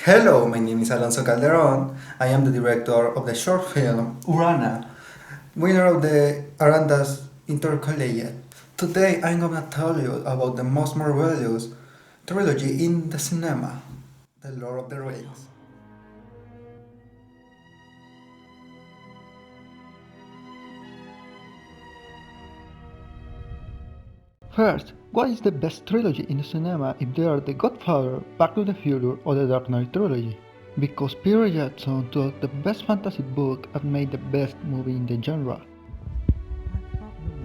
Hello, my name is Alonso Calderon. I am the director of the short film Urana, winner of the Arandas Intercollegiate. Today I'm gonna tell you about the most marvelous trilogy in the cinema, The Lord of the Rings. First, what is the best trilogy in the cinema if they are The Godfather, Back to the Future, or the Dark Knight trilogy? Because Peter Jackson took the best fantasy book and made the best movie in the genre.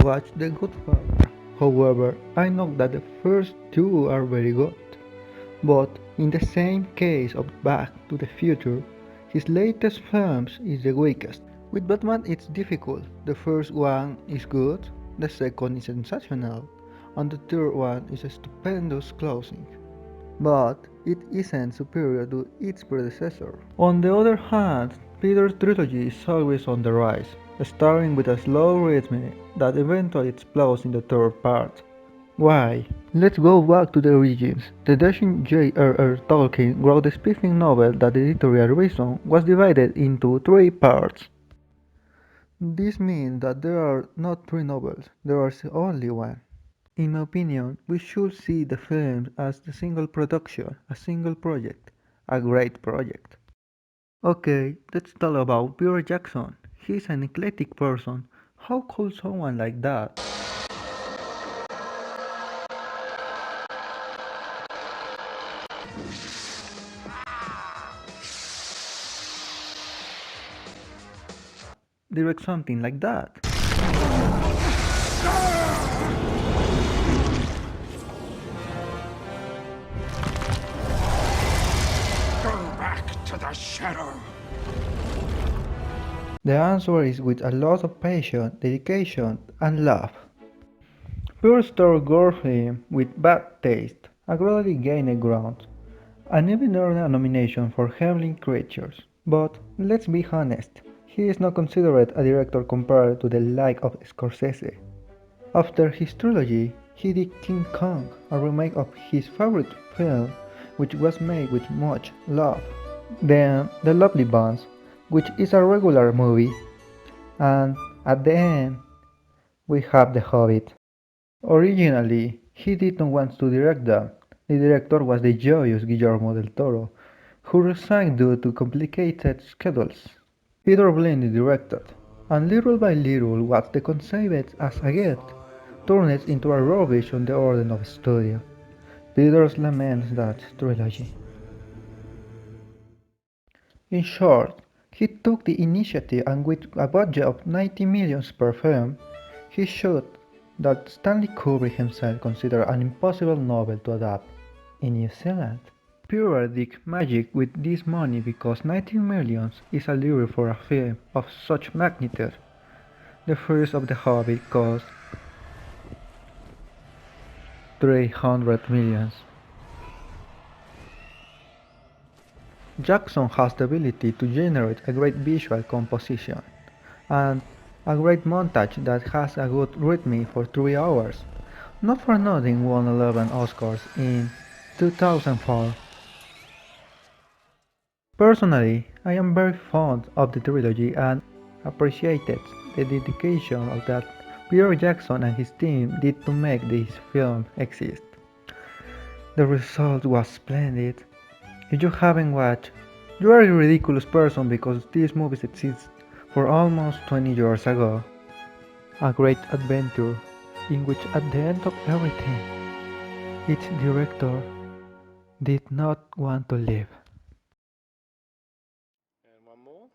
Watch The Godfather. However, I know that the first two are very good. But in the same case of Back to the Future, his latest films is the weakest. With Batman it's difficult. The first one is good, the second is sensational, and the third one is a stupendous closing. But it isn't superior to its predecessor. On the other hand, Peter's trilogy is always on the rise, starting with a slow rhythm that eventually explodes in the third part. Why? Let's go back to the origins. The dashing J.R.R. Tolkien wrote a speaking novel that the editorial reason was divided into three parts. This means that there are not three novels, there is only one. In my opinion, we should see the films as a single production, a single project, a great project. Okay, let's talk about Peter Jackson. He's an eclectic person. How could someone like that direct something like that? Go back to the shadow. The answer is with a lot of passion, dedication, and love. Pure Star Gorfilm with bad taste, a gradually gained ground, and even earned a nomination for Heavenly Creatures. But let's be honest, he is not considered a director compared to the like of Scorsese. After his trilogy, he did King Kong, a remake of his favorite film, which was made with much love. Then The Lovely Bones, which is a regular movie, and at the end, we have The Hobbit. Originally, he did not want to direct them. The director was the joyous Guillermo del Toro, who resigned due to complicated schedules. Peter Blaney directed, and little by little what they conceived as a gift turned into a rubbish on the order of studio. Peter laments that trilogy. In short, he took the initiative and with a budget of 90 millions per film, he showed that Stanley Kubrick himself considered an impossible novel to adapt in New Zealand. Pure did magic with this money because 90 millions is a lure for a film of such magnitude. The first of The Hobbit cost 300 millions. Jackson has the ability to generate a great visual composition and a great montage that has a good rhythm for 3 hours. Not for nothing won 11 Oscars in 2004. Personally, I am very fond of the trilogy and appreciated the dedication of that Peter Jackson and his team did to make this film exist. The result was splendid. If you haven't watched, you are a ridiculous person because these movies exist for almost 20 years ago. A great adventure in which at the end of everything, its director did not want to live. And one more.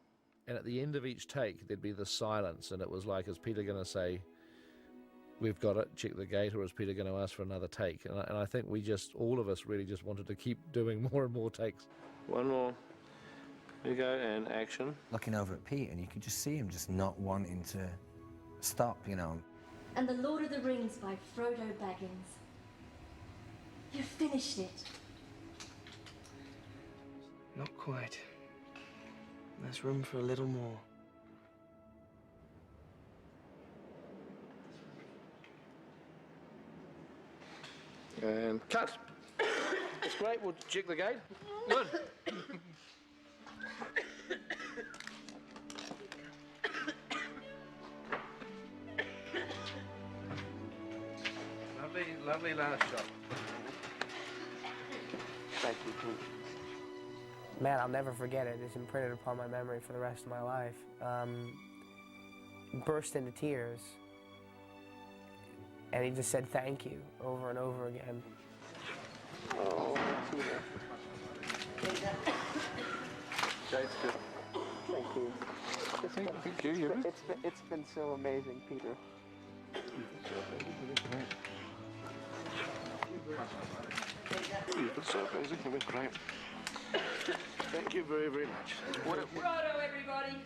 And at the end of each take, there'd be the silence, and it was like, is Peter going to say, "We've got it, check the gate," or is Peter going to ask for another take? And I think we just, all of us, really just wanted to keep doing more and more takes. One more. Here you go, and action. Looking over at Pete, and you could just see him just not wanting to stop, you know. And The Lord of the Rings by Frodo Baggins. You've finished it. Not quite. There's room for a little more. And cut. That's great. We'll check the gate. Good. Lovely last shot. Thank you, Pete. Man, I'll never forget it. It's imprinted upon my memory for the rest of my life. Burst into tears. And he just said thank you over and over again. Oh, Peter. That's good. Thank you. Thank you. It's been so amazing, Peter. You've been so amazing. You've been great. Thank you very, very much. Frodo, everybody!